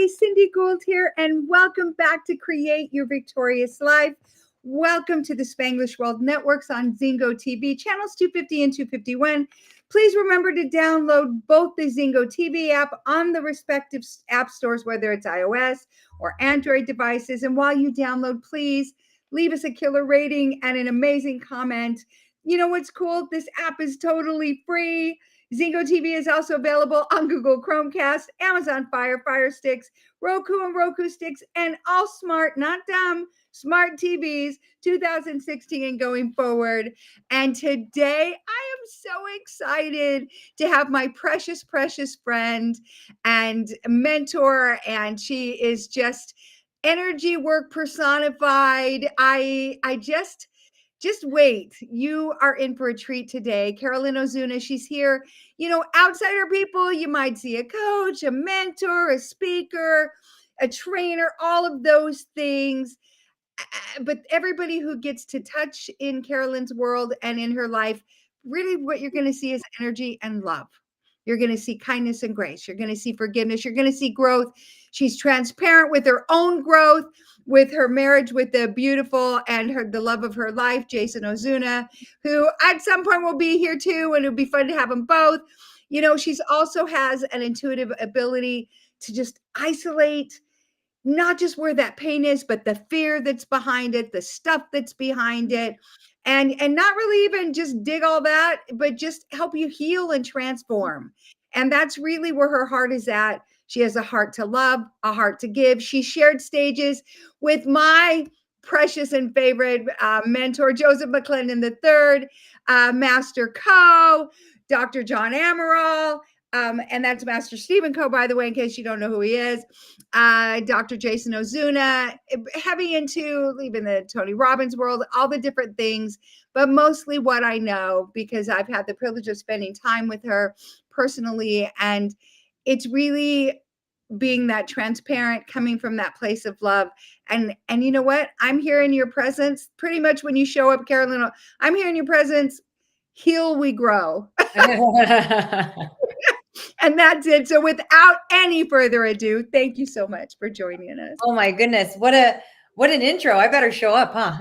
Hey, Cindy Gould here, and welcome back to Create Your Victorious Life. Welcome to the Spanglish World Networks on Zingo TV, channels 250 and 251. Please remember to download both the Zingo TV app on the respective app stores, whether it's iOS or Android devices. And while you download, please leave us a killer rating and an amazing comment. You know what's cool? This app is totally free. Zingo TV is also available on Google Chromecast, Amazon Fire Sticks, Roku and Roku Sticks, and all smart, not dumb, smart TVs 2016 and going forward. And today I am so excited to have my precious, precious friend and mentor, and she is just energy work personified. I just wait. You are in for a treat today. Carolyn Ozuna, she's here. You know, outsider people, you might see a coach, a mentor, a speaker, a trainer, all of those things. But everybody who gets to touch in Carolyn's world and in her life, really what you're going to see is energy and love. You're going to see kindness and grace. You're going to see forgiveness. You're going to see growth. She's transparent with her own growth, with her marriage with the beautiful and the love of her life, Jason Ozuna, who at some point will be here too, and it'll be fun to have them both. You know, she's also has an intuitive ability to just isolate not just where that pain is, but the fear that's behind it, the stuff that's behind it, and not really even just dig all that, but just help you heal and transform. And that's really where her heart is at. She has a heart to love, a heart to give. She shared stages with my precious and favorite mentor, Joseph McClendon III, Master Co, Dr. John Amaral, and that's Master Stephen Co, by the way, in case you don't know who he is. Dr. Jason Ozuna, heavy into even the Tony Robbins world, all the different things, but mostly what I know because I've had the privilege of spending time with her personally. And it's really being that transparent, coming from that place of love. And you know what? I'm here in your presence. Pretty much when you show up, Carolyn, I'm here in your presence. Heal, we grow. And that's it. So without any further ado, thank you so much for joining us. Oh my goodness. What an intro. I better show up, huh?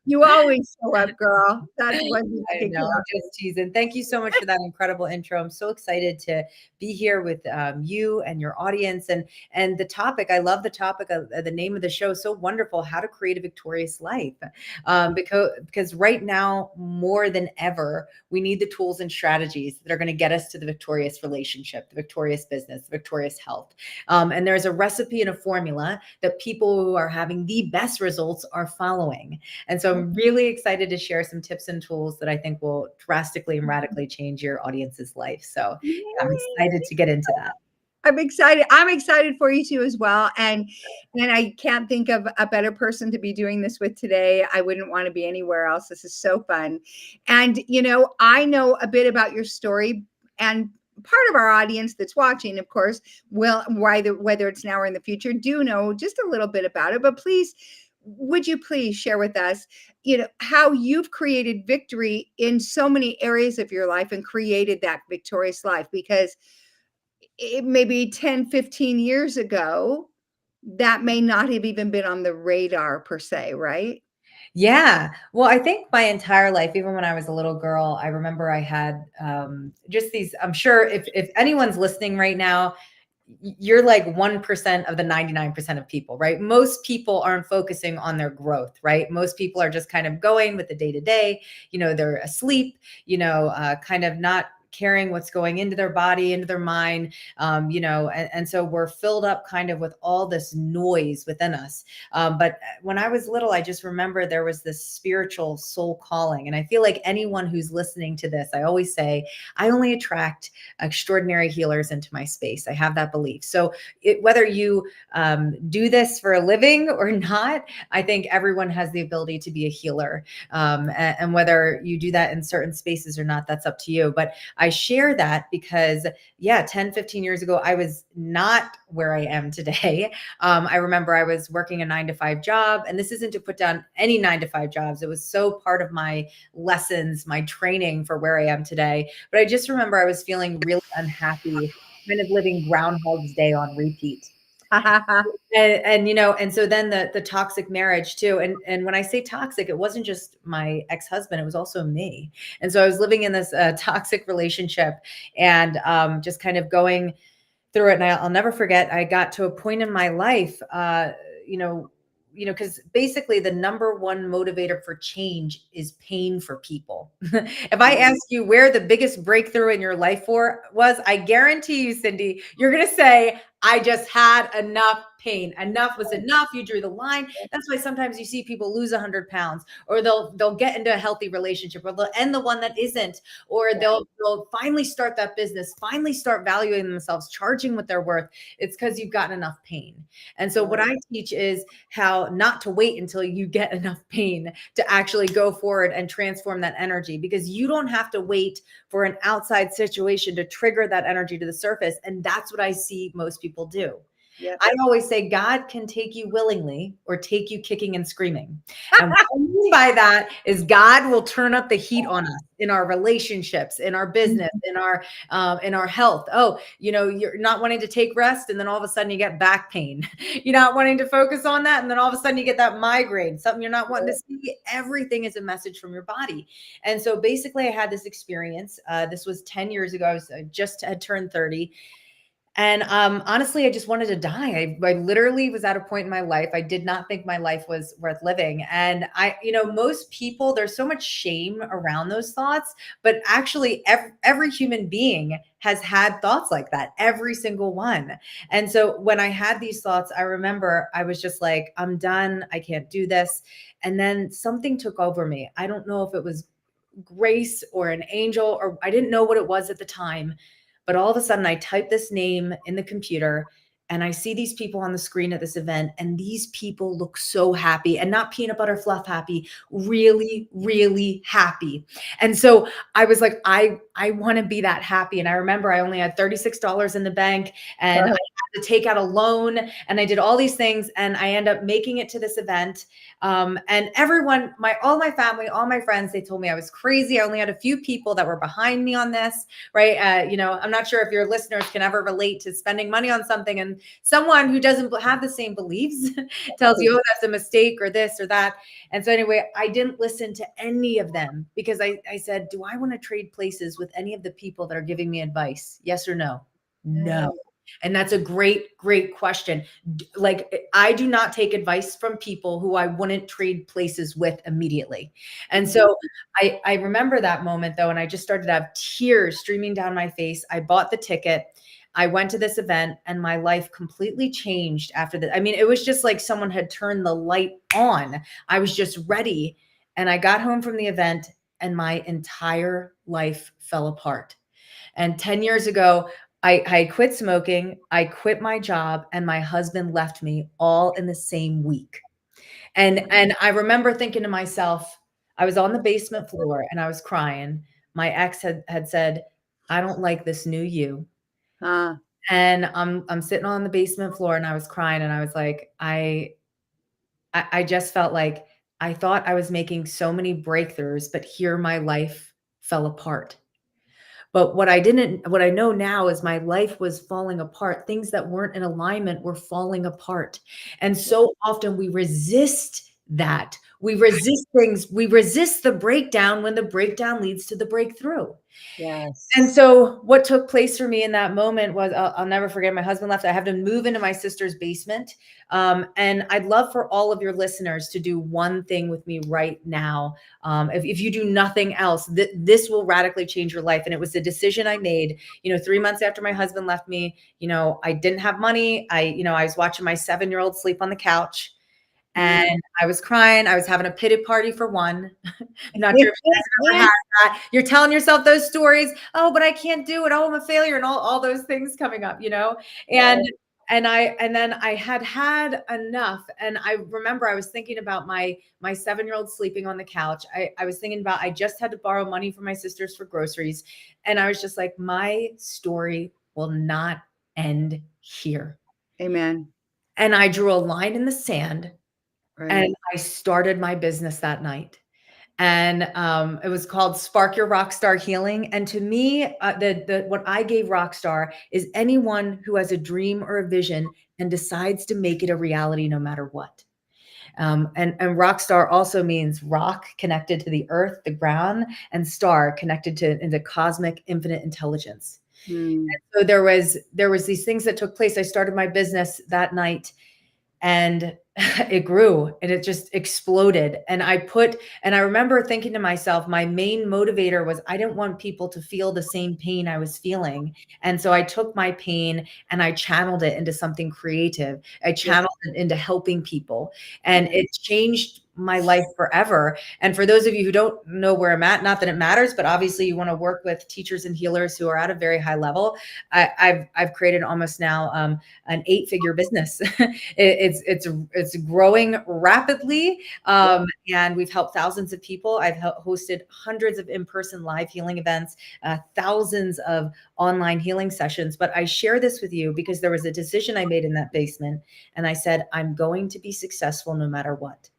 You always show up, girl. That's what I know. I'm just teasing. Thank you so much for that incredible intro. I'm so excited to be here with you and your audience. And the topic, I love the topic of the name of the show. So wonderful. How to create a victorious life. Because right now, more than ever, we need the tools and strategies that are going to get us to the victorious relationship, the victorious business, the victorious health. And there's a recipe and a formula that people who are having the best results are following. And so I'm really excited to share some tips and tools that I think will drastically and radically change your audience's life. So I'm excited to get into that. I'm excited. I'm excited for you too as well. And I can't think of a better person to be doing this with today. I wouldn't want to be anywhere else. This is so fun. And, you know, I know a bit about your story, and part of our audience that's watching, of course, will, whether it's now or in the future, do know just a little bit about it. But please, would you please share with us, you know, how you've created victory in so many areas of your life and created that victorious life? Because it may be 10, 15 years ago, that may not have even been on the radar per se, right? Yeah. Well, I think my entire life, even when I was a little girl, I remember I had just these, I'm sure if anyone's listening right now, you're like 1% of the 99% of people, right? Most people aren't focusing on their growth, right? Most people are just kind of going with the day to day, you know, they're asleep, you know, kind of not caring what's going into their body, into their mind, you know, and so we're filled up kind of with all this noise within us. But when I was little, I just remember there was this spiritual soul calling. And I feel like anyone who's listening to this, I always say, I only attract extraordinary healers into my space. I have that belief. So whether you do this for a living or not, I think everyone has the ability to be a healer. And whether you do that in certain spaces or not, that's up to you. But I share that because, yeah, 10, 15 years ago, I was not where I am today. I remember I was working a 9-to-5 job, and this isn't to put down any 9-to-5 jobs. It was so part of my lessons, my training for where I am today. But I just remember I was feeling really unhappy kind of living Groundhog's Day on repeat. And you know, and so then the toxic marriage too. And when I say toxic, it wasn't just my ex-husband, it was also me. And so I was living in this toxic relationship, and just kind of going through it. And I'll never forget, I got to a point in my life, you know, because basically the number one motivator for change is pain for people. If I ask you where the biggest breakthrough in your life was, I guarantee you, Cindy, you're going to say, I just had enough pain. Enough was enough. You drew the line. That's why sometimes you see people lose 100 pounds, or they'll get into a healthy relationship, or they'll end the one that isn't, or they'll finally start that business, finally start valuing themselves, charging what they're worth. It's because you've gotten enough pain. And so what I teach is how not to wait until you get enough pain to actually go forward and transform that energy, because you don't have to wait for an outside situation to trigger that energy to the surface. And that's what I see most people do. Yep. I always say God can take you willingly or take you kicking and screaming. And what I mean by that is God will turn up the heat on us in our relationships, in our business, in our health. Oh, you know, you're not wanting to take rest, and then all of a sudden you get back pain. You're not wanting to focus on that, and then all of a sudden you get that migraine, something you're not wanting to see. Everything is a message from your body. And so basically I had this experience. This was 10 years ago. I just had turned 30. And honestly, I just wanted to die. I literally was at a point in my life. I did not think my life was worth living. And most people, there's so much shame around those thoughts, but actually every human being has had thoughts like that, every single one. And so when I had these thoughts, I remember I was just like, I'm done. I can't do this. And then something took over me. I don't know if it was grace or an angel, or I didn't know what it was at the time. But all of a sudden I type this name in the computer, and I see these people on the screen at this event, and these people look so happy, and not peanut butter fluff happy, really, really happy. And so I was like, I want to be that happy. And I remember I only had $36 in the bank, and I had to take out a loan, and I did all these things, and I end up making it to this event. And everyone, all my family, all my friends, they told me I was crazy. I only had a few people that were behind me on this, right? I'm not sure if your listeners can ever relate to spending money on something, and someone who doesn't have the same beliefs tells you, oh, that's a mistake, or this or that. And so anyway, I didn't listen to any of them, because I said, do I want to trade places with any of the people that are giving me advice? Yes or no? No. And that's a great, great question. Like, I do not take advice from people who I wouldn't trade places with immediately. And so I remember that moment though, and I just started to have tears streaming down my face. I bought the ticket. I went to this event, and my life completely changed after that. I mean, it was just like someone had turned the light on. I was just ready. And I got home from the event, and my entire life fell apart. And 10 years ago, I quit smoking, I quit my job, and my husband left me all in the same week. And I remember thinking to myself, I was on the basement floor and I was crying. My ex had said, I don't like this new you. And I'm sitting on the basement floor, and I was crying, and I was like, I just felt like I thought I was making so many breakthroughs, but here my life fell apart. But what I know now is my life was falling apart. Things that weren't in alignment were falling apart. And so often we resist that. We resist things. We resist the breakdown when the breakdown leads to the breakthrough. Yes. And so what took place for me in that moment was, I'll never forget, my husband left. I had to move into my sister's basement. And I'd love for all of your listeners to do one thing with me right now. If you do nothing else, this will radically change your life. And it was the decision I made, 3 months after my husband left me. I didn't have money. I was watching my 7-year-old sleep on the couch. And I was crying. I was having a pity party for one. Not sure if you guys have ever had that. You're telling yourself those stories. Oh, but I can't do it. Oh, I'm a failure, and all those things coming up, And then I had enough. And I remember I was thinking about my 7-year-old sleeping on the couch. I was thinking about, I just had to borrow money from my sisters for groceries. And I was just like, my story will not end here. Amen. And I drew a line in the sand. Right. And I started my business that night. and it was called Spark Your Rockstar Healing. And to me, the what I gave rockstar is anyone who has a dream or a vision and decides to make it a reality no matter what. And rock star also means rock connected to the earth, the ground, and star connected to into cosmic infinite intelligence. So there was these things that took place. I started my business that night, and it grew and it just exploded. And I remember thinking to myself, my main motivator was I didn't want people to feel the same pain I was feeling. And so I took my pain and I channeled it into something creative. I channeled it into helping people, and it changed my life forever. And for those of you who don't know where I'm at, not that it matters, but obviously you want to work with teachers and healers who are at a very high level. I've created almost now an 8-figure business. It's growing rapidly, and we've helped thousands of people. I've hosted hundreds of in-person live healing events, thousands of online healing sessions. But I share this with you because there was a decision I made in that basement, and I said, I'm going to be successful no matter what.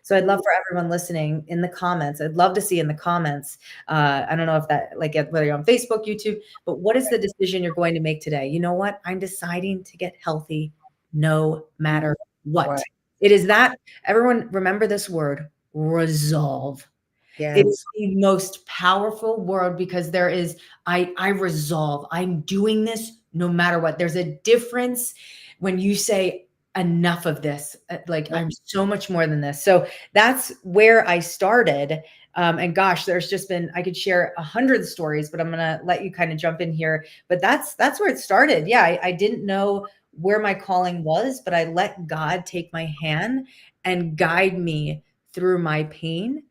So I'd love for everyone listening in the comments. I'd love to see in the comments. I don't know if that, like, whether you're on Facebook, YouTube, but what is the decision you're going to make today? You know what? I'm deciding to get healthy no matter what. What? It is that, everyone remember this word, resolve. It's the most powerful word because there is, I resolve. I'm doing this no matter what. There's a difference when you say, enough of this. Like, I'm so much more than this. So that's where I started. And gosh, there's just been, I could share 100 stories, but I'm going to let you kind of jump in here. But that's where it started. Yeah. I didn't know where my calling was, but I let God take my hand and guide me through my pain.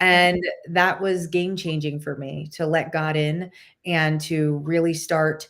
And that was game changing for me, to let God in and to really start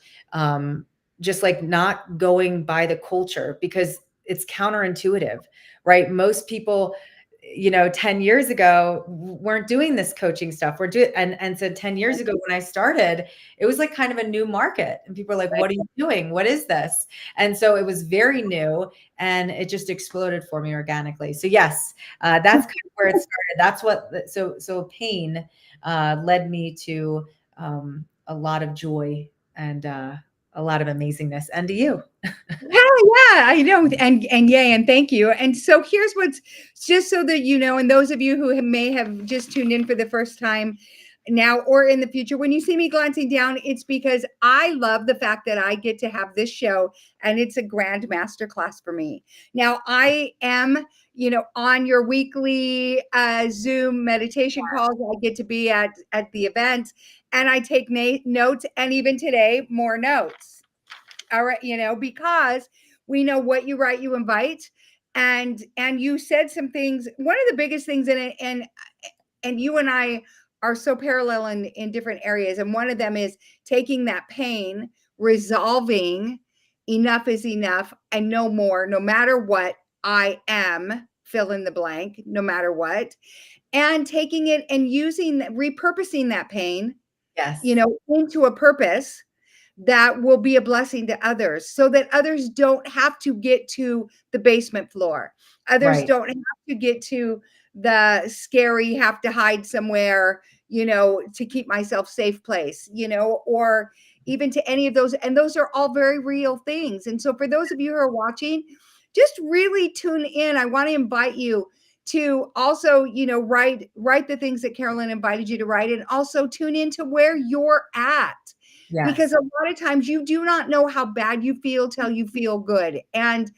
just like not going by the culture, because it's counterintuitive, right? Most people, 10 years ago weren't doing this coaching stuff. And so 10 years ago when I started, it was like kind of a new market, and people are like, what are you doing? What is this? And so it was very new, and it just exploded for me organically. So yes, that's kind of where it started. That's what, so pain led me to a lot of joy and a lot of amazingness, and to you. Yeah, I know. And yay, and thank you. And so here's what's, just so that you know, and those of you who may have just tuned in for the first time now or in the future, when you see me glancing down, it's because I love the fact that I get to have this show, and it's a grand master class for me. Now, I am, on your weekly Zoom meditation calls. I get to be at the event, and I take notes, and even today, more notes. All right, because we know what you write, you invite. And you said some things. One of the biggest things in it, and you and I are so parallel in different areas. And one of them is taking that pain, resolving enough is enough, and no more, no matter what. I am fill in the blank, no matter what. And taking it and repurposing that pain, Yes. into a purpose that will be a blessing to others, so that others don't have to get to the basement floor. Others Right. don't have to get to the scary, have to hide somewhere, to keep myself safe place, or even to any of those. And those are all very real things. And so for those of you who are watching, just really tune in. I want to invite you to also, write the things that Carolyn invited you to write, and also tune into where you're at. Yes. Because a lot of times you do not know how bad you feel till you feel good. And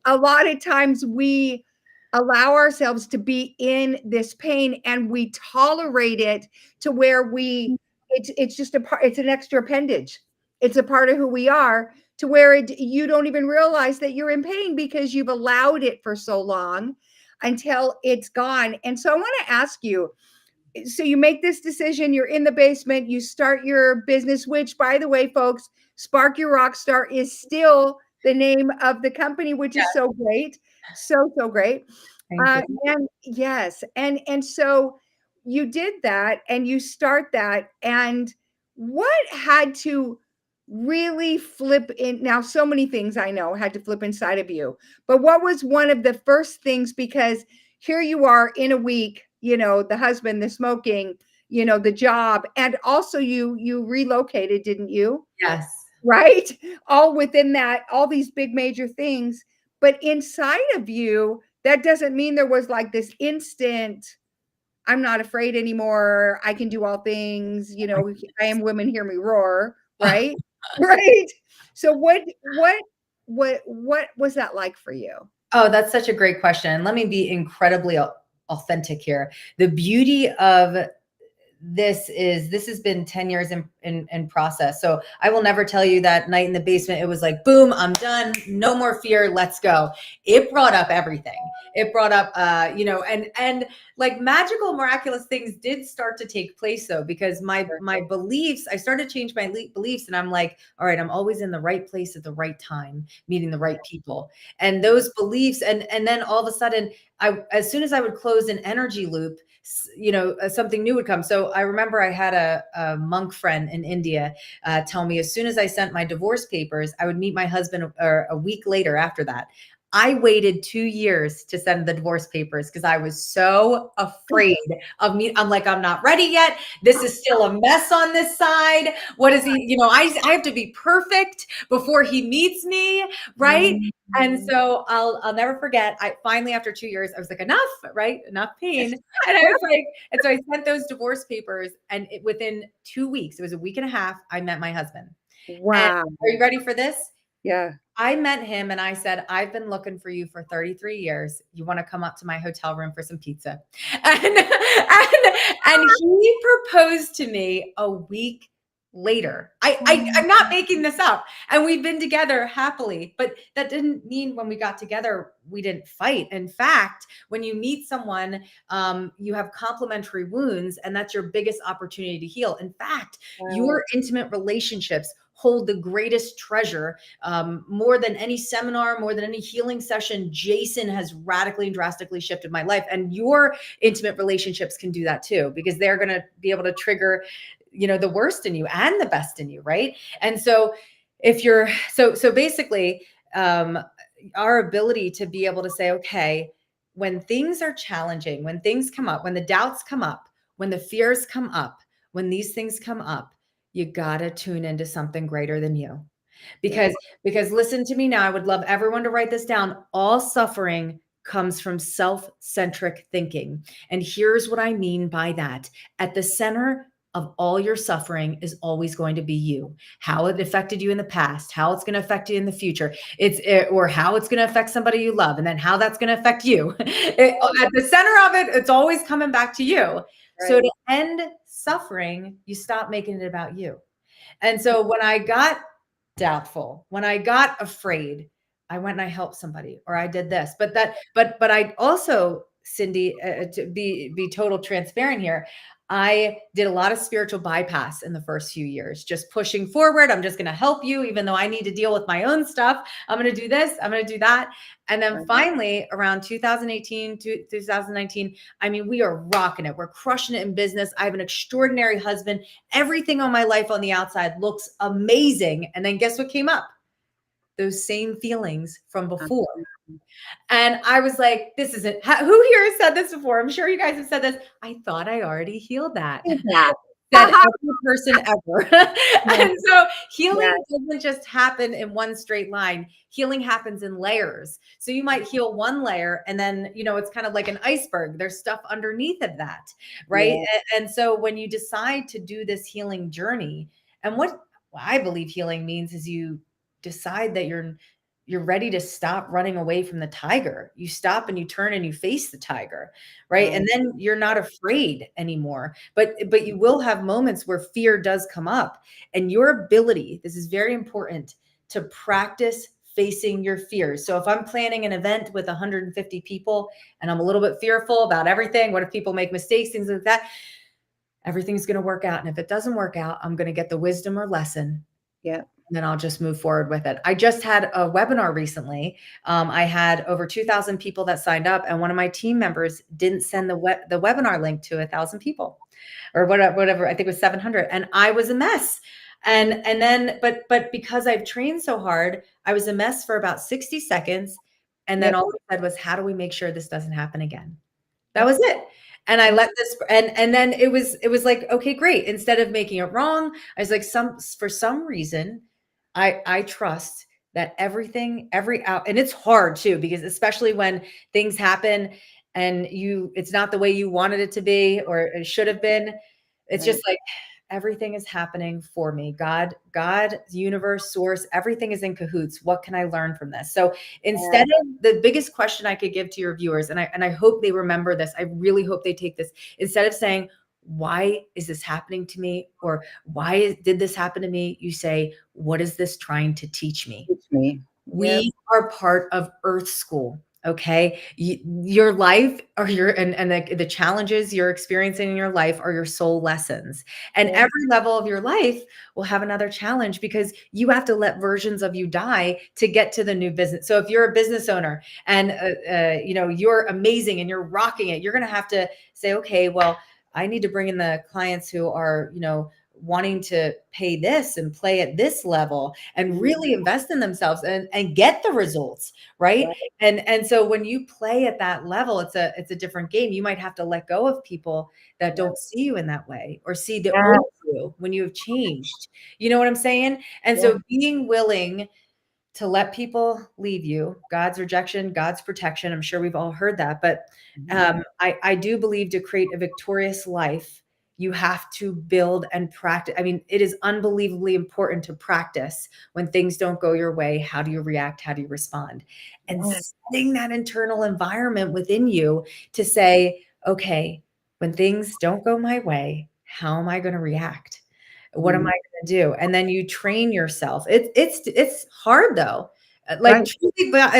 a lot of times we allow ourselves to be in this pain, and we tolerate it to where it's just it's an extra appendage. It's a part of who we are, to where you don't even realize that you're in pain because you've allowed it for so long until it's gone. And so I want to ask you, so you make this decision, you're in the basement, you start your business, which, by the way, folks, Spark Your Rockstar is still the name of the company, which is so great. So great. Thank you. And yes. And so you did that, and you start that. And what had to really flip in? Now, so many things I know had to flip inside of you, but what was one of the first things? Because here you are in a week, the husband, the smoking, the job, and also you relocated, didn't you? Yes. Right? All within that, all these big major things. But inside of you, that doesn't mean there was like this instant, I'm not afraid anymore. I can do all things. I am women, hear me roar. Right? Right. So what was that like for you? Oh, that's such a great question. Let me be incredibly authentic here. The beauty of this has been 10 years in process. So I will never tell you that night in the basement, it was like, boom, I'm done. No more fear. Let's go. It brought up everything. It brought up, and like magical, miraculous things did start to take place though, because my beliefs, I started to change my beliefs, and I'm like, all right, I'm always in the right place at the right time, meeting the right people. And those beliefs, and then all of a sudden, as soon as I would close an energy loop, something new would come. So I remember I had a monk friend in India tell me, as soon as I sent my divorce papers, I would meet my husband a week later after that. I waited 2 years to send the divorce papers because I was so afraid of me. I'm like, I'm not ready yet. This is still a mess on this side. What is he? I have to be perfect before he meets me, right? And so I'll never forget. I finally, after 2 years, I was like, enough, right? Enough pain. And I was like, and so I sent those divorce papers, and within 2 weeks, it was a week and a half, I met my husband. And Wow. are you ready for this? Yeah. I met him and I said, I've been looking for you for 33 years. You want to come up to my hotel room for some pizza? And he proposed to me a week later. I'm not making this up. And we've been together happily, but that didn't mean when we got together, we didn't fight. In fact, when you meet someone, you have complementary wounds, and that's your biggest opportunity to heal. In fact, your intimate relationships hold the greatest treasure. More than any seminar, more than any healing session, Jason has radically and drastically shifted my life. And your intimate relationships can do that too, because they're going to be able to trigger, the worst in you and the best in you. Right. And so if you're, so basically, our ability to be able to say, okay, when things are challenging, when things come up, when the doubts come up, when the fears come up, when these things come up, you got to tune into something greater than you. Because listen to me now, I would love everyone to write this down. All suffering comes from self-centric thinking. And here's what I mean by that. At the center of all your suffering is always going to be you. How it affected you in the past, how it's going to affect you in the future, or how it's going to affect somebody you love, and then how that's going to affect you. At the center of it, it's always coming back to you. So to end suffering, you stop making it about you. And so when I got doubtful, when I got afraid, I went and I helped somebody, or I did this. But I also, Cindy, to be total transparent here, I did a lot of spiritual bypass in the first few years, just pushing forward. I'm just going to help you, even though I need to deal with my own stuff. I'm going to do this. I'm going to do that. And then finally, around 2018 to 2019, I mean, we are rocking it. We're crushing it in business. I have an extraordinary husband. Everything on my life on the outside looks amazing. And then guess what came up? Those same feelings from before. And I was like, this isn't, who here has said this before? I'm sure you guys have said this. I thought I already healed that. That every person ever. And so healing doesn't just happen in one straight line. Healing happens in layers. So you might heal one layer, and then, it's kind of like an iceberg. There's stuff underneath of that. Right. And so when you decide to do this healing journey, and what I believe healing means is you decide that you're ready to stop running away from the tiger. You stop and you turn and you face the tiger, right? And then you're not afraid anymore. But you will have moments where fear does come up, and your ability, this is very important, to practice facing your fears. So if I'm planning an event with 150 people and I'm a little bit fearful about everything, what if people make mistakes, things like that, everything's going to work out. And if it doesn't work out, I'm going to get the wisdom or lesson. Yeah. And then I'll just move forward with it. I just had a webinar recently. I had over 2,000 people that signed up, and one of my team members didn't send the webinar link to 1,000 people, or whatever. I think it was 700, and I was a mess. And then, but because I've trained so hard, I was a mess for about 60 seconds, and then all I said was, "How do we make sure this doesn't happen again?" That was it. And I let this, and then it was like, okay, great. Instead of making it wrong, I was like, for some reason, I trust that everything, every out, and it's hard too, because especially when things happen and it's not the way you wanted it to be or it should have been. It's Right. just like everything is happening for me. God, universe, source, everything is in cahoots. What can I learn from this? So Yeah. instead of the biggest question I could give to your viewers, and I hope they remember this, I really hope they take this, instead of saying, why is this happening to me? Or did this happen to me? You say, what is this trying to teach me? Teach me. Yep. We are part of Earth School. Okay. Your life or the challenges you're experiencing in your life are your soul lessons. And Yeah. every level of your life will have another challenge because you have to let versions of you die to get to the new business. So if you're a business owner and, you're amazing and you're rocking it, you're going to have to say, okay, well, I need to bring in the clients who are, wanting to pay this and play at this level and really invest in themselves and get the results, right? Right. And so when you play at that level, it's a different game. You might have to let go of people that Yeah. don't see you in that way or see the Yeah. old you when you have changed. You know what I'm saying? And Yeah. so being willing to let people leave you, God's rejection, God's protection. I'm sure we've all heard that, but Mhm. I do believe to create a victorious life, you have to build and practice. I mean, it is unbelievably important to practice when things don't go your way. How do you react? How do you respond? And Yeah. setting that internal environment within you to say, okay, when things don't go my way, how am I going to react? What am I Mhm. going to do? And then you train yourself. It's hard though. Like Right. truly, but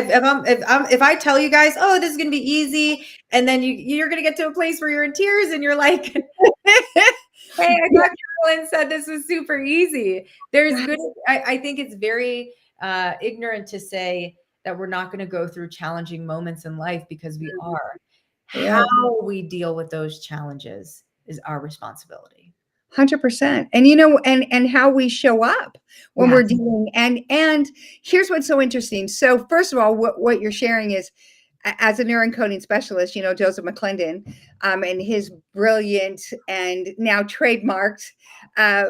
if I tell you guys, oh, this is going to be easy, and then you're going to get to a place where you're in tears and you're like, hey, I Yeah. thought Carolyn said this was super easy. There's good. I think it's very ignorant to say that we're not going to go through challenging moments in life because we are. Yeah. How we deal with those challenges is our responsibility. 100%. And how we show up when we're Yes. dealing and here's what's so interesting. So first of all, what you're sharing is as a neuroencoding specialist, Joseph McClendon, and his brilliant and now trademarked uh,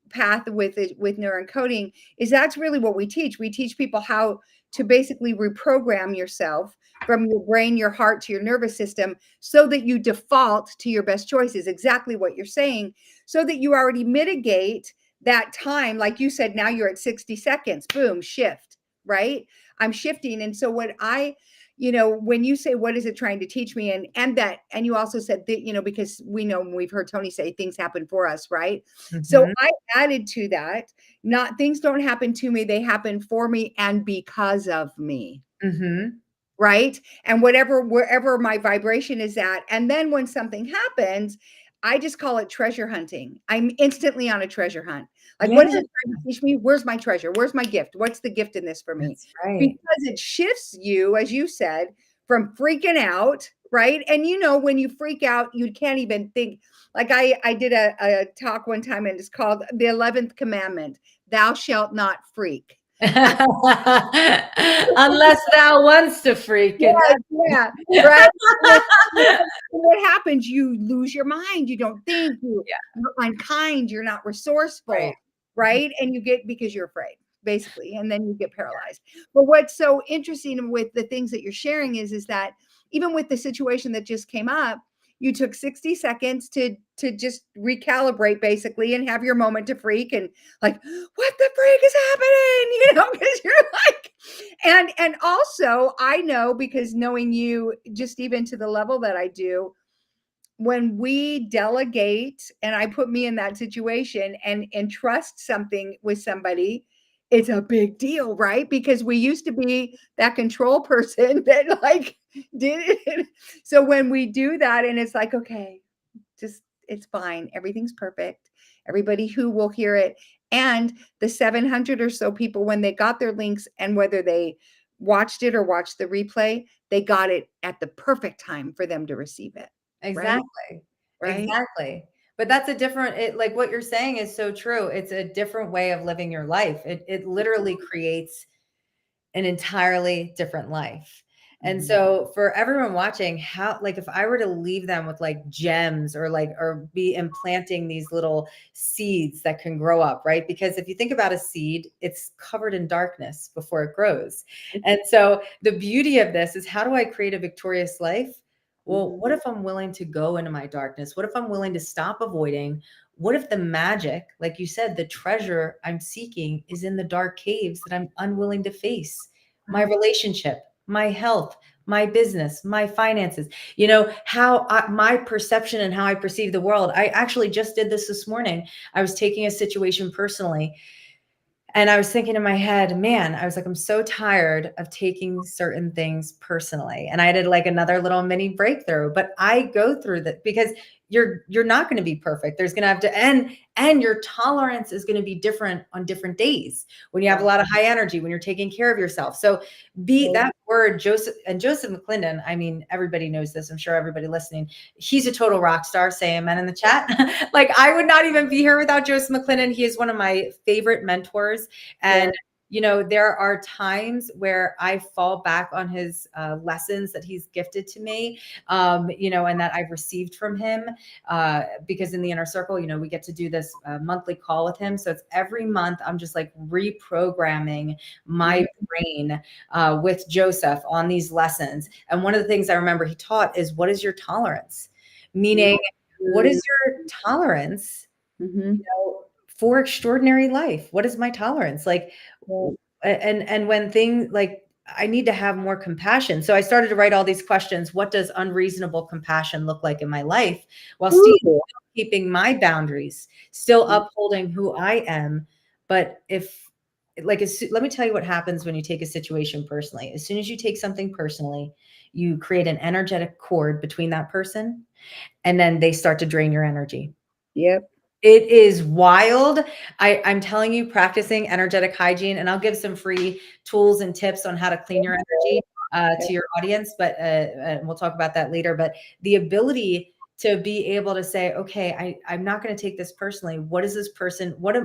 path with neuroencoding is that's really what we teach. We teach people how to basically reprogram yourself from your brain, your heart to your nervous system so that you default to your best choices, exactly what you're saying, so that you already mitigate that time. Like you said, now you're at 60 seconds, boom, shift, right? I'm shifting. And so when you say, what is it trying to teach me? And you also said that, because we know, we've heard Tony say things happen for us, right? So Mhm. I added to that, not things don't happen to me, they happen for me and because of me. Mhm. Right? And wherever my vibration is at. And then when something happens, I just call it treasure hunting. I'm instantly on a treasure hunt. Like, Yeah, what is it trying to teach me? Where's my treasure? Where's my gift? What's the gift in this for me? that's right. Because it shifts you, as you said, from freaking out, right? And when you freak out, you can't even think. Like I did a talk one time and it's called the 11th commandment, thou shalt not freak. Unless thou wants to freak, and Yes, yeah, right? And what happens? You lose your mind, you don't think, yeah, you're unkind, you're not right. resourceful, Mhm. right? And you get because you're afraid, basically, and then you get paralyzed. But what's so interesting with the things that you're sharing is that even with the situation that just came up, you took 60 seconds to just recalibrate basically and have your moment to freak and like, what the freak is happening? Because you're like, and also I know, because knowing you just even to the level that I do, when we delegate and I put me in that situation and entrust something with somebody, it's a big deal, right? Because we used to be that control person that like did it. So when we do that and it's like, okay, just it's fine. Everything's perfect. Everybody who will hear it. And the 700 or so people, when they got their links and whether they watched it or watched the replay, they got it at the perfect time for them to receive it. Right? Exactly. Right? Exactly. But that's a different like what you're saying is so true. It's a different way of living your life. It literally creates an entirely different life. And so for everyone watching, how, like, if I were to leave them with like gems or like, or be implanting these little seeds that can grow up, right? Because if you think about a seed, it's covered in darkness before it grows. And so the beauty of this is, how do I create a victorious life? Well, what if I'm willing to go into my darkness? What if I'm willing to stop avoiding? What if the magic, like you said, the treasure I'm seeking is in the dark caves that I'm unwilling to face? My relationship, my health, my business, my finances, how my perception and how I perceive the world. I actually just did this morning. I was taking a situation personally, and I was thinking in my head, man, I was like, I'm so tired of taking certain things personally. And I did like another little mini breakthrough, but I go through that because you're not going to be perfect. There's going to have to, and your tolerance is going to be different on different days when you have a lot of high energy, when you're taking care of yourself. So be that word, Joseph McClendon. I mean, everybody knows this. I'm sure everybody listening, he's a total rock star. Say amen in the chat. Like, I would not even be here without Joseph McClendon. He is one of my favorite mentors. And there are times where I fall back on his lessons that he's gifted to me, and that I've received from him, because in the inner circle, we get to do this monthly call with him. So it's every month I'm just like reprogramming my brain with Joseph on these lessons. And one of the things I remember he taught is, what is your tolerance? Meaning, what is your tolerance for extraordinary life? What is my tolerance? Like, and when things like, I need to have more compassion. So I started to write all these questions. What does unreasonable compassion look like in my life, while still keeping my boundaries, still upholding who I am? But if, like, let me tell you what happens when you take a situation personally. As soon as you take something personally, you create an energetic cord between that person, and then they start to drain your energy. Yep. It is wild. I'm telling you, practicing energetic hygiene, and I'll give some free tools and tips on how to clean your energy to your audience, but we'll talk about that later. But the ability to be able to say, okay, I'm not going to take this personally. What is this person? What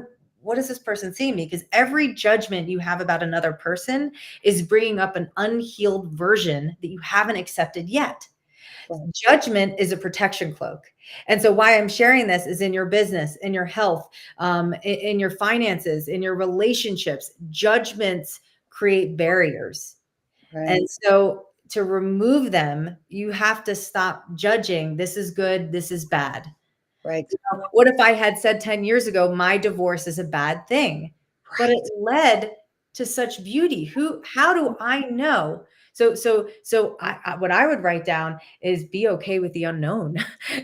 does this person see in me? Because every judgment you have about another person is bringing up an unhealed version that you haven't accepted yet. Judgment is a protection cloak. And so why I'm sharing this is, in your business, in your health, in your finances, in your relationships, judgments create barriers. And so to remove them, you have to stop judging. This is good. This is bad. Right. What if I had said 10 years ago, my divorce is a bad thing, but it led to such beauty? How do I know? So what I would write down is, be okay with the unknown.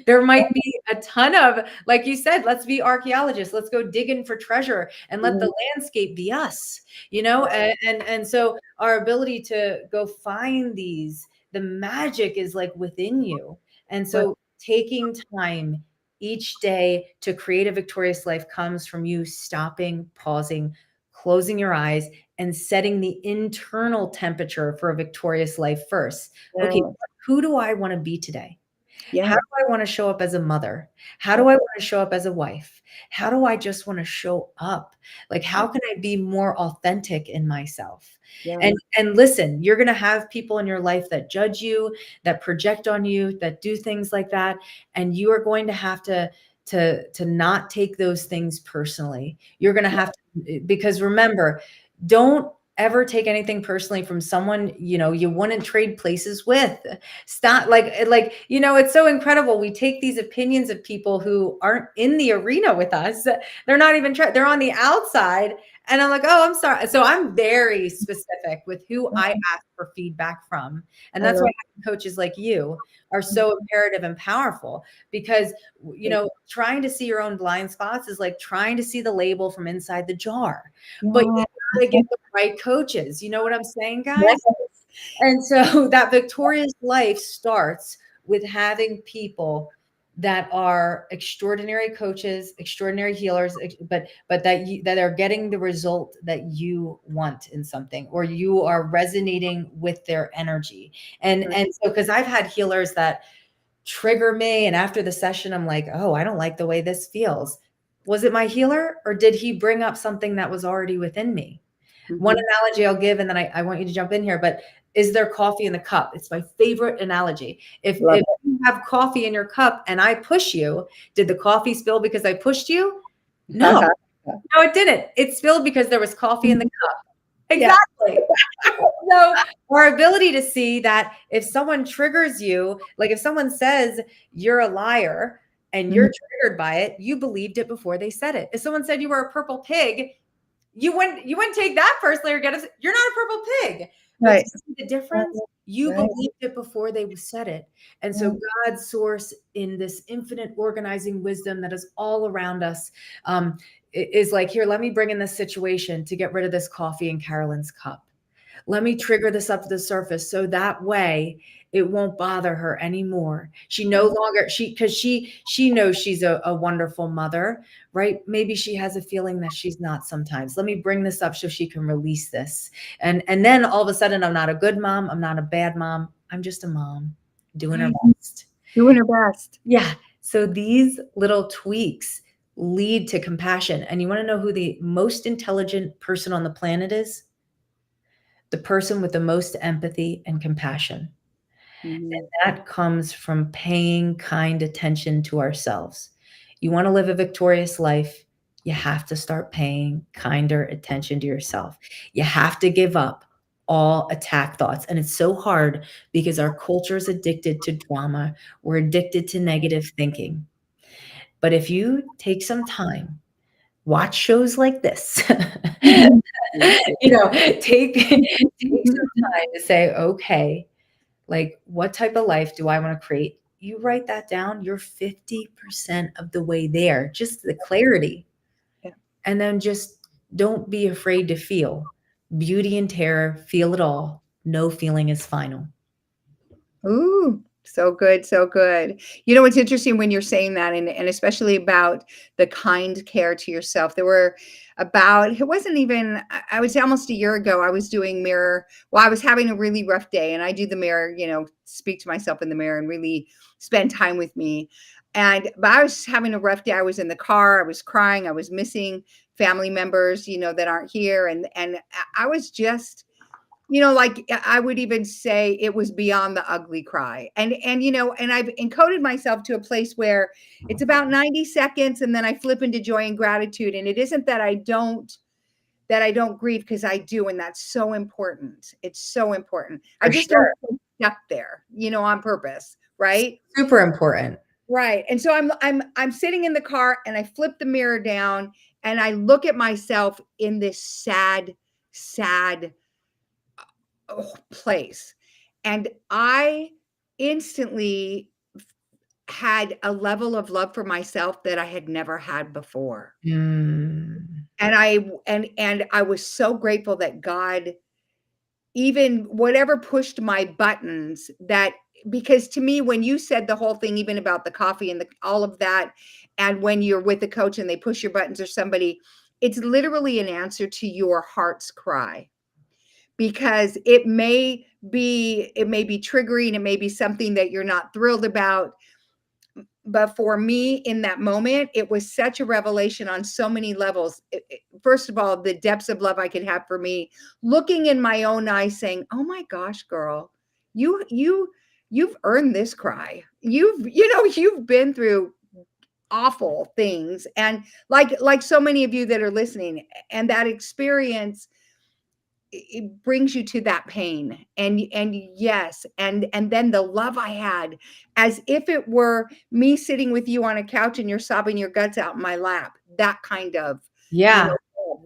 There might be a ton of, like you said, let's be archaeologists. Let's go digging for treasure and let the landscape be us, and so our ability to go find these, the magic is like within you. And so taking time each day to create a victorious life comes from you stopping, pausing, closing your eyes, and setting the internal temperature for a victorious life first. Okay, who do I want to be today? How do I want to show up as a mother? How do I want to show up as a wife? How do I just want to show up? Like, how can I be more authentic in myself? And listen, you're going to have people in your life that judge you, that project on you, that do things like that. And you are going to have to not take those things personally. You're going to have to, because remember, don't ever take anything personally from someone you wouldn't trade places with. Stop, it's so incredible. We take these opinions of people who aren't in the arena with us. They're not even they're on the outside, and I'm like, oh, I'm sorry. So I'm very specific with who I ask for feedback from, and that's why coaches like you are so imperative and powerful, because trying to see your own blind spots is like trying to see the label from inside the jar. But you gotta get the right coaches. You know what I'm saying, guys? And so that victorious life starts with having people that are extraordinary coaches, extraordinary healers, but that are getting the result that you want in something, or you are resonating with their energy. And so, because I've had healers that trigger me, and after the session, I'm like, oh, I don't like the way this feels. Was it my healer, or did he bring up something that was already within me? One analogy I'll give, and then I want you to jump in here, but is there coffee in the cup? It's my favorite analogy. If Love you have coffee in your cup and I push you, did the coffee spill because I pushed you? No, it. no, it didn't. It spilled because there was coffee in the cup. Yeah. Exactly. So our ability to see that if someone triggers you, like if someone says you're a liar and you're triggered by it, you believed it before they said it. If someone said you were a purple pig, you wouldn't take that personally or get us. You're not a purple pig. But Right. see the difference? You Right. believed it before they said it. And so God's source in this infinite organizing wisdom that is all around us is like, here, let me bring in this situation to get rid of this coffee in Carolyn's cup. Let me trigger this up to the surface so that way it won't bother her anymore. She no longer, because she knows she's a wonderful mother, right? Maybe she has a feeling that she's not sometimes. Let me bring this up so she can release this. And then all of a sudden, I'm not a good mom. I'm not a bad mom. I'm just a mom doing her best. Doing her best. Yeah. So these little tweaks lead to compassion. And you want to know who the most intelligent person on the planet is? The person with the most empathy and compassion. And that comes from paying kind attention to ourselves. You want to live a victorious life, you have to start paying kinder attention to yourself. You have to give up all attack thoughts. And it's so hard because our culture is addicted to drama. We're addicted to negative thinking. But if you take some time, watch shows like this, take some time to say, okay, like, what type of life do I want to create? You write that down, you're 50% of the way there, just the clarity. Yeah. And then just don't be afraid to feel beauty and terror, feel it all. No feeling is final. Ooh, so good, so good. You know, it's interesting when you're saying that, and especially about the kind care to yourself. There were it wasn't even, I would say almost a year ago, I was doing mirror. Well, I was having a really rough day, and I do the mirror, speak to myself in the mirror and really spend time with me. But I was having a rough day. I was in the car, I was crying, I was missing family members, that aren't here. And I was just, like I would even say it was beyond the ugly cry. And I've encoded myself to a place where it's about 90 seconds and then I flip into joy and gratitude. And it isn't that I don't grieve, because I do, and that's so important. It's so important. I For just sure. don't get stuck there, on purpose, right? Super important. Right. And so I'm sitting in the car and I flip the mirror down and I look at myself in this sad place. And I instantly had a level of love for myself that I had never had before. Mm. And I was so grateful that God, even whatever pushed my buttons, that, because to me, when you said the whole thing, even about the coffee and all of that, and when you're with a coach and they push your buttons or somebody, it's literally an answer to your heart's cry. Because it may be triggering, it may be something that you're not thrilled about. But for me, in that moment, it was such a revelation on so many levels. First of all, the depths of love I could have for me, looking in my own eyes, saying, "Oh my gosh, girl, you've earned this cry. You've been through awful things." And like so many of you that are listening, and that experience, it brings you to that pain. And yes, and then the love I had, as if it were me sitting with you on a couch and you're sobbing your guts out in my lap, that kind of, Yeah.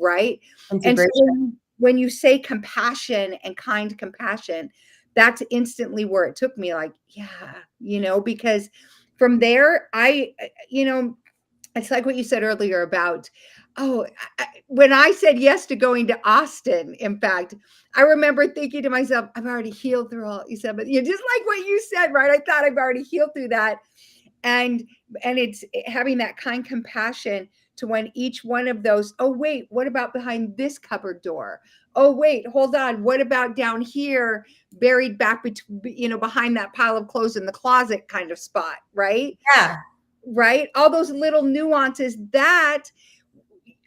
right. And so Integration. when you say compassion and kind compassion, that's instantly where it took me, like, yeah, because from there, it's like what you said earlier about, when I said yes to going to Austin, in fact, I remember thinking to myself, I've already healed through all you said, but just like what you said, right? I thought I've already healed through that. And it's having that kind compassion to when each one of those, oh, wait, what about behind this cupboard door? Oh, wait, hold on. What about down here, buried back between, behind that pile of clothes in the closet kind of spot, right? Yeah. Right? All those little nuances that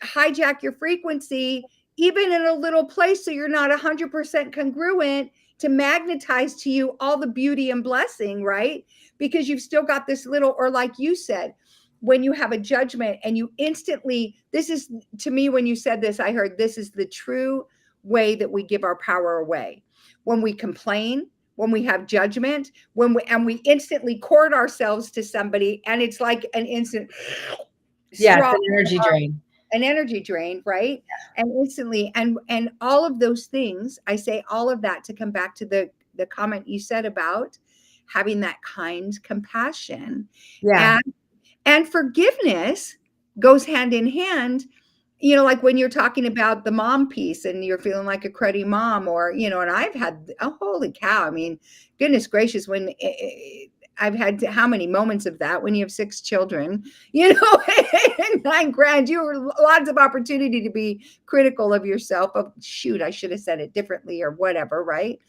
hijack your frequency even in a little place, so you're not 100% congruent to magnetize to you all the beauty and blessing, right? Because you've still got this little, or like you said, when you have a judgment and you instantly, this is to me, when you said this, I heard this is the true way that we give our power away. When we complain, when we have judgment, and we instantly court ourselves to somebody, and it's like an instant Yeah, it's straw, an energy drain. an energy drain, right? And instantly, and all of those things, I say all of that to come back to the comment you said about having that kind compassion. Yeah. And forgiveness goes hand in hand. Like when you're talking about the mom piece and you're feeling like a cruddy mom, or, and I've had, oh, holy cow. I mean, goodness gracious, when I've had how many moments of that when you have 6 children, and 9 grand, you were lots of opportunity to be critical of yourself. Of, shoot, I should have said it differently or whatever. Right.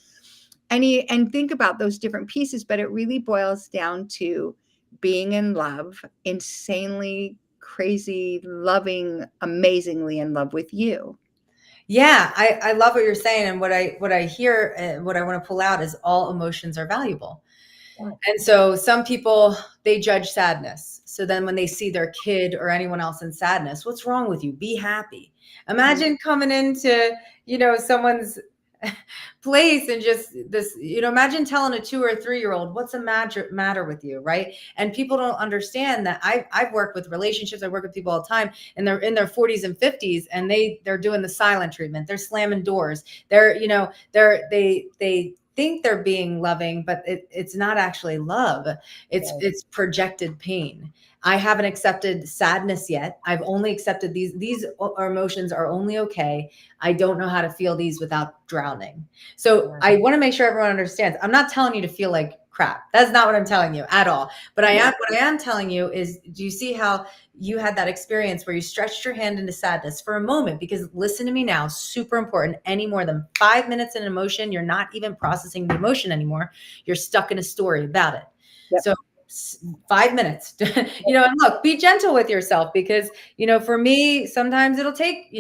And think about those different pieces, but it really boils down to being in love, insanely crazy, loving, amazingly in love with you. Yeah, I love what you're saying, and what I hear and what I want to pull out is all emotions are valuable. And so some people, they judge sadness. So then when they see their kid or anyone else in sadness, what's wrong with you? Be happy. Imagine coming into, someone's place and just this, imagine telling a 2 or 3-year-old, what's the matter with you, right? And people don't understand that. I've worked with relationships. I work with people all the time, and they're in their 40s and 50s, and they're doing the silent treatment. They're slamming doors. They think they're being loving, but it's not actually love. It's projected pain. I haven't accepted sadness yet. I've only accepted these emotions are only okay. I don't know how to feel these without drowning. So I want to make sure everyone understands. I'm not telling you to feel like crap. That's not what I'm telling you at all. But what I am telling you is, do you see how you had that experience where you stretched your hand into sadness for a moment? Because listen to me now, super important. Any more than 5 minutes in emotion, you're not even processing the emotion anymore. You're stuck in a story about it. Yep. So 5 minutes, and look, be gentle with yourself, because, for me, sometimes it'll take,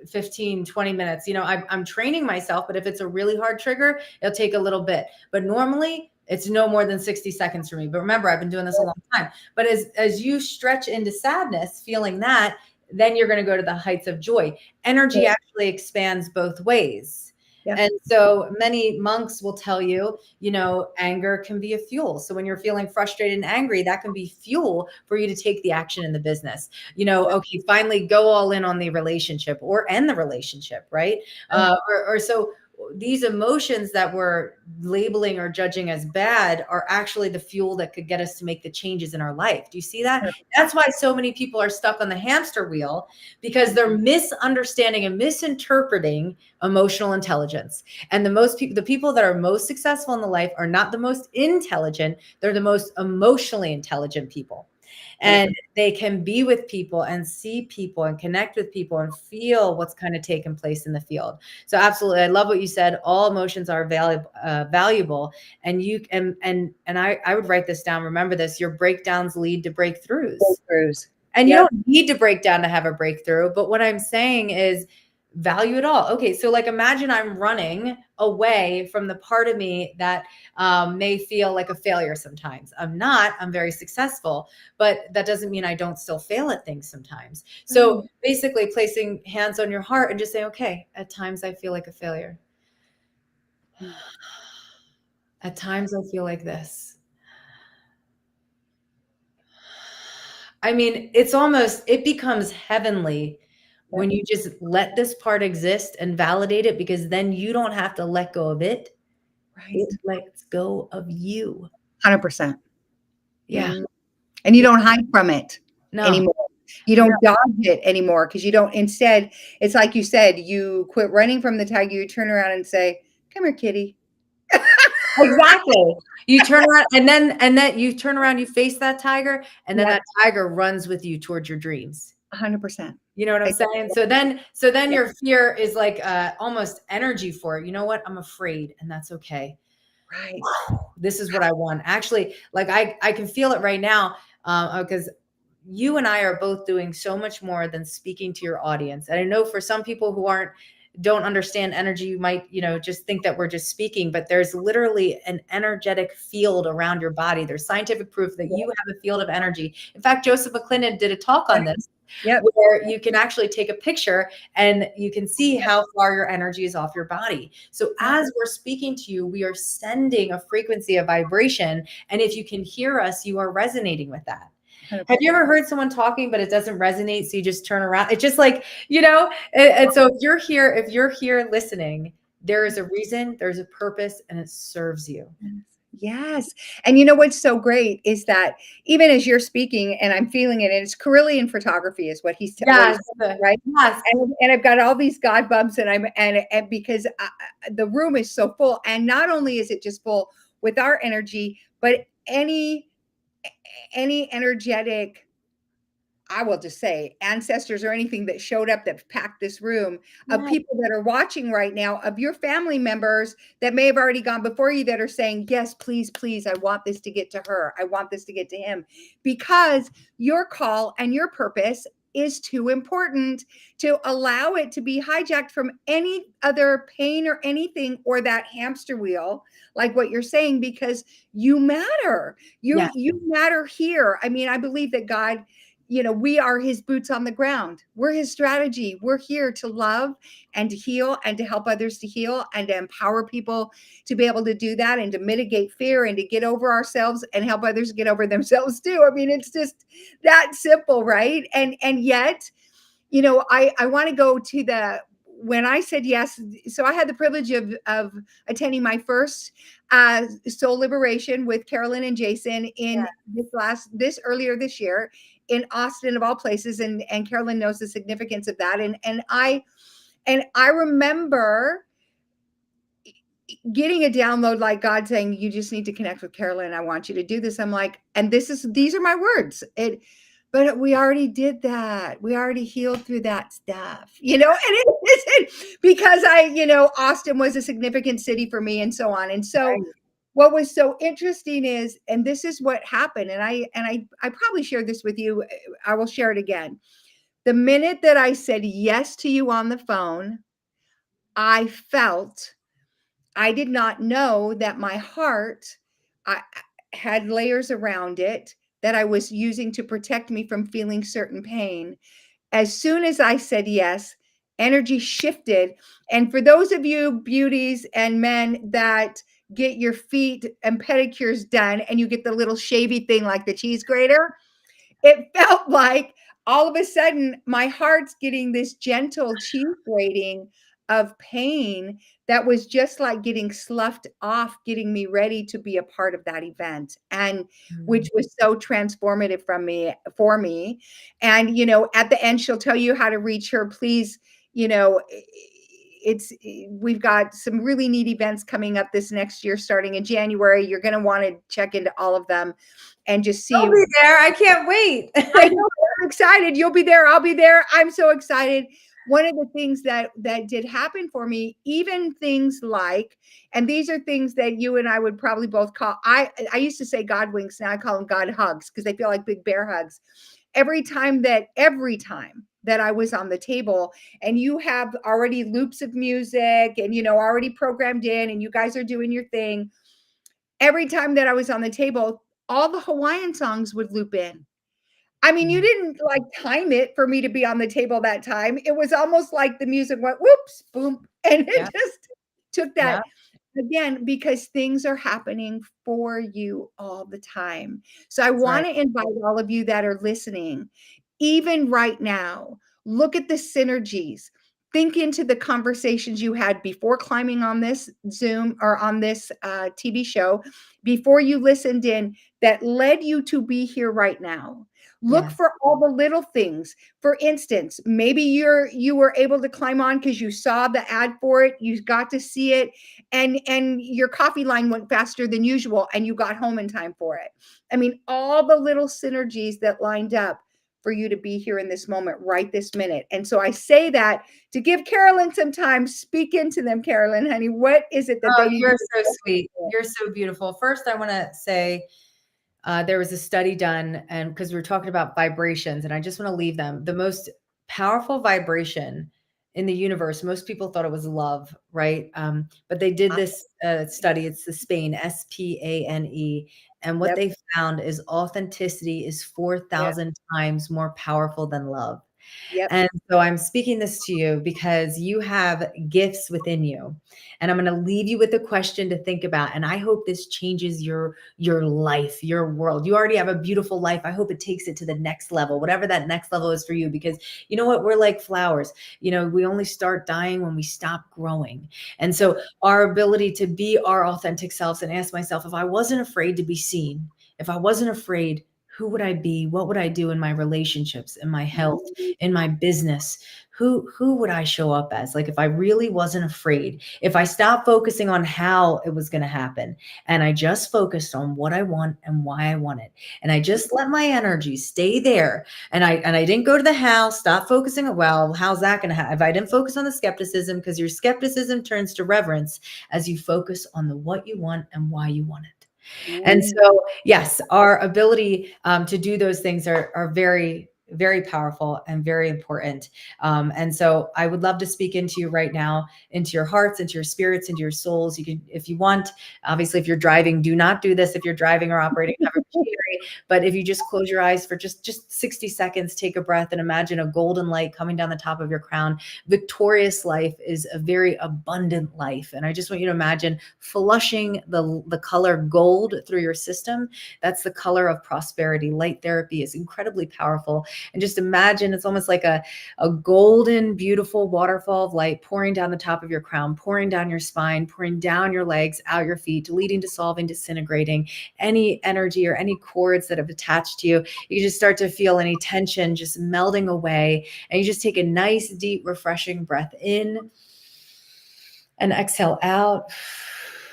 15, 20 minutes. I'm training myself, but if it's a really hard trigger, it'll take a little bit. But normally it's no more than 60 seconds for me. But remember, I've been doing this a long time. But as you stretch into sadness, feeling that, then you're going to go to the heights of joy. Energy actually expands both ways. Yeah. And so many monks will tell you, anger can be a fuel. So when you're feeling frustrated and angry, that can be fuel for you to take the action in the business. Okay, finally go all in on the relationship or end the relationship, right? Or so these emotions that we're labeling or judging as bad are actually the fuel that could get us to make the changes in our life. Do you see that? That's why so many people are stuck on the hamster wheel, because they're misunderstanding and misinterpreting emotional intelligence. And the people that are most successful in the life are not the most intelligent. They're the most emotionally intelligent people. And they can be with people and see people and connect with people and feel what's kind of taking place in the field. So absolutely. I love what you said. All emotions are valuable. And I would write this down. Remember this, your breakdowns lead to breakthroughs. And you don't need to break down to have a breakthrough. But what I'm saying is, value it all. Okay. So imagine I'm running away from the part of me that may feel like a failure sometimes. I'm not, I'm very successful, but that doesn't mean I don't still fail at things sometimes. So basically placing hands on your heart and just saying, okay, at times I feel like a failure. At times I feel like this. I mean, it becomes heavenly when you just let this part exist and validate it, because then you don't have to let go of it. Right. It lets go of you. 100%. Yeah. And you don't hide from it anymore. You don't dodge it anymore, because you don't, instead, it's like you said, you quit running from the tiger, you turn around and say, come here, kitty. Exactly. You turn around and then you turn around, you face that tiger, and then that tiger runs with you towards your dreams. 100%. You know what I'm saying? So then your fear is like almost energy for it. You know what? I'm afraid, and that's okay. Right. This is what I want. Actually, like I can feel it right now, because you and I are both doing so much more than speaking to your audience. And I know for some people who don't understand energy, you might, just think that we're just speaking, but there's literally an energetic field around your body. There's scientific proof that you have a field of energy. In fact, Joseph McClendon did a talk on this. Yep. Where you can actually take a picture and you can see how far your energy is off your body. So as we're speaking to you, we are sending a frequency of vibration. And if you can hear us, you are resonating with that. 100%. Have you ever heard someone talking, but it doesn't resonate? So you just turn around. It's just like, and so if you're here listening, there is a reason, there's a purpose, and it serves you. Yes. And you know what's so great is that even as you're speaking and I'm feeling it, and it's Carolyn photography is what he's Yes. right. Yes. And I've got all these God bumps and because the room is so full, and not only is it just full with our energy, but any energetic, I will just say, ancestors or anything that showed up that packed this room, of people that are watching right now, of your family members that may have already gone before you that are saying, yes, please, please, I want this to get to her. I want this to get to him, because your call and your purpose is too important to allow it to be hijacked from any other pain or anything, or that hamster wheel, like what you're saying, because you matter. You matter here. I mean, I believe that God, we are his boots on the ground. We're his strategy. We're here to love and to heal and to help others to heal and to empower people to be able to do that and to mitigate fear and to get over ourselves and help others get over themselves too. I mean, it's just that simple, right? And yet, I want to go to when I said yes. So I had the privilege of attending my first soul liberation with Carolyn and Jason in earlier this year in Austin, of all places. And Carolyn knows the significance of that. And I remember getting a download, like God saying, you just need to connect with Carolyn. I want you to do this. I'm like, and these are my words. But we already did that. We already healed through that stuff, and it isn't because Austin was a significant city for me and so on. And so what was so interesting is, and this is what happened. And I probably shared this with you. I will share it again. The minute that I said yes to you on the phone, I did not know that my heart had layers around it that I was using to protect me from feeling certain pain. As soon as I said yes, energy shifted. And for those of you beauties and men that get your feet and pedicures done and you get the little shavy thing like the cheese grater, it felt like all of a sudden my heart's getting this gentle cheese grating of pain that was just like getting sloughed off, getting me ready to be a part of that event, and which was so transformative for me. And at the end, she'll tell you how to reach her. Please, we've got some really neat events coming up this next year, starting in January. You're going to want to check into all of them and just see. I'll be there. I can't wait. I know, I'm excited. You'll be there. I'll be there. I'm so excited. One of the things that did happen for me, even things like, and these are things that you and I would probably both call, I used to say God winks. Now I call them God hugs, because they feel like big bear hugs. Every time that I was on the table, and you have already loops of music and, already programmed in, and you guys are doing your thing. Every time that I was on the table, all the Hawaiian songs would loop in. I mean, you didn't like time it for me to be on the table that time. It was almost like the music went whoops, boom, and it just took that again, because things are happening for you all the time. So I want to invite all of you that are listening, even right now, look at the synergies. Think into the conversations you had before climbing on this Zoom or on this TV show, before you listened in, that led you to be here right now. Look for all the little things. For instance, maybe you were able to climb on because you saw the ad for it, you got to see it, and your coffee line went faster than usual, and you got home in time for it. I mean, all the little synergies that lined up for you to be here in this moment, right this minute. And so I say that to give Carolyn some time. Speak into them, Carolyn, honey. What is it that they need? You're so sweet. You're so beautiful. First, I want to say, there was a study done, and because we were talking about vibrations, and I just want to leave them. The most powerful vibration in the universe, most people thought it was love, right? But they did this study. It's the Spain, Spane. And what Yep. they found is authenticity is 4,000 times more powerful than love. Yep. And so I'm speaking this to you because you have gifts within you. And I'm going to leave you with a question to think about. And I hope this changes your life, your world. You already have a beautiful life. I hope it takes it to the next level, whatever that next level is for you, because you know what? We're like flowers. You know, we only start dying when we stop growing. And so our ability to be our authentic selves, and ask myself, if I wasn't afraid to be seen, if I wasn't afraid, who would I be? What would I do in my relationships, in my health, in my business? Who would I show up as? Like, if I really wasn't afraid, if I stopped focusing on how it was going to happen, and I just focused on what I want and why I want it, and I just let my energy stay there, and I didn't go to the how, stop focusing on, well, how's that going to happen? If I didn't focus on the skepticism, because your skepticism turns to reverence as you focus on the what you want and why you want it. And so, yes, our ability to do those things are very, very powerful and very important. And so I would love to speak into you right now, into your hearts, into your spirits, into your souls. You can, if you want, obviously, if you're driving, do not do this if you're driving or operating heavy machinery. But if you just close your eyes for just 60 seconds, take a breath, and imagine a golden light coming down the top of your crown. Victorious life is a very abundant life. And I just want you to imagine flushing the color gold through your system. That's the color of prosperity. Light therapy is incredibly powerful. And just imagine it's almost like a golden, beautiful waterfall of light pouring down the top of your crown, pouring down your spine, pouring down your legs, out your feet, leading, dissolving, disintegrating any energy or any cords that have attached to you. You just start to feel any tension just melding away. And you just take a nice, deep, refreshing breath in and exhale out.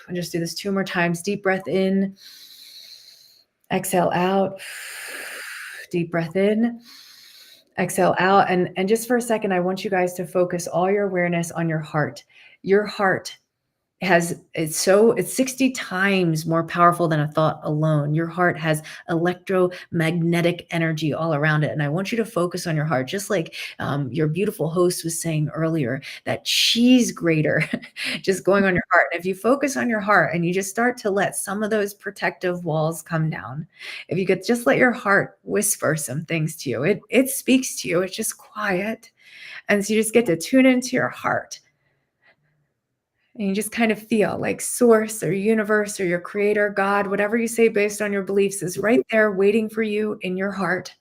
And just do this 2 more times. Deep breath in, exhale out, deep breath in, exhale out. And just for a second, I want you guys to focus all your awareness on your heart. Your heart it's 60 times more powerful than a thought alone. Your heart has electromagnetic energy all around it. And I want you to focus on your heart, just like your beautiful host was saying earlier, that she's greater, just going on your heart. And if you focus on your heart and you just start to let some of those protective walls come down, if you could just let your heart whisper some things to you, it speaks to you. It's just quiet. And so you just get to tune into your heart. And you just kind of feel like source or universe or your creator, God, whatever you say based on your beliefs, is right there waiting for you in your heart.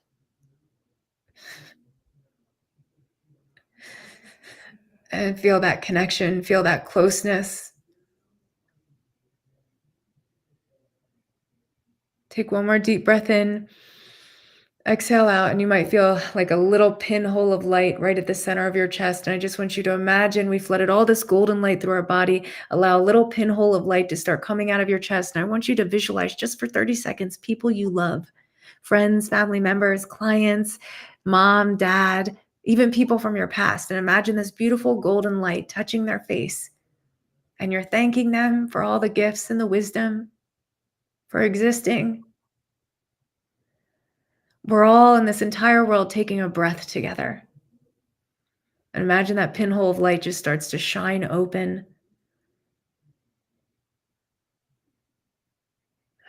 And feel that connection, feel that closeness. Take one more deep breath in. Exhale out, and you might feel like a little pinhole of light right at the center of your chest. And I just want you to imagine we flooded all this golden light through our body. Allow a little pinhole of light to start coming out of your chest. And I want you to visualize just for 30 seconds people you love, friends, family members, clients, mom, dad, even people from your past. And imagine this beautiful golden light touching their face. And you're thanking them for all the gifts and the wisdom, for existing. We're all in this entire world taking a breath together. And imagine that pinhole of light just starts to shine open.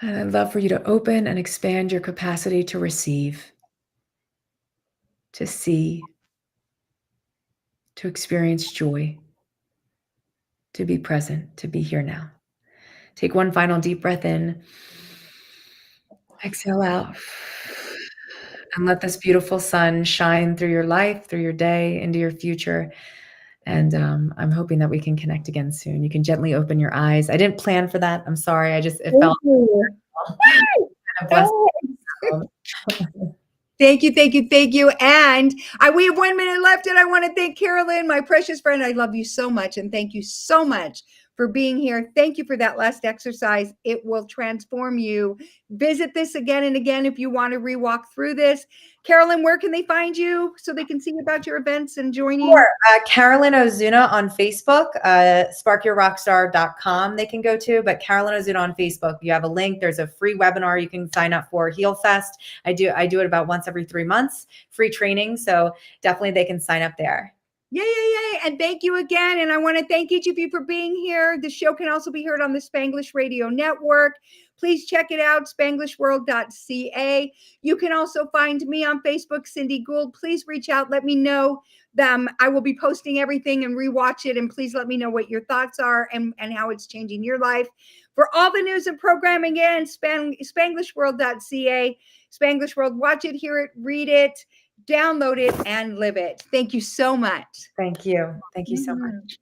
And I'd love for you to open and expand your capacity to receive, to see, to experience joy, to be present, to be here now. Take one final deep breath in. Exhale out. And let this beautiful sun shine through your life, through your day, into your future. And I'm hoping that we can connect again soon. You can gently open your eyes. I didn't plan for that. I'm sorry. It felt Thank you, thank you, thank you. And we have 1 minute left, and I want to thank Carolyn, my precious friend. I love you so much, and thank you so much for being here. Thank you for that last exercise. It will transform you. Visit this again and again if you want to rewalk through this. Carolyn, where can they find you so they can see about your events and join you? Sure. Carolyn Ozuna on Facebook, sparkyourrockstar.com they can go to, but Carolyn Ozuna on Facebook, you have a link. There's a free webinar you can sign up for, Heal Fest. I do it about once every 3 months, free training. So definitely they can sign up there. Yay, yay, yay. And thank you again. And I want to thank each of you for being here. The show can also be heard on the Spanglish Radio Network. Please check it out, spanglishworld.ca. You can also find me on Facebook, Cindy Gould. Please reach out. Let me know. I will be posting everything and rewatch it. And please let me know what your thoughts are and how it's changing your life. For all the news and programming, again, spanglishworld.ca. Spanglish World, watch it, hear it, read it, download it, and live it. Thank you so much. Thank you. Thank you so much.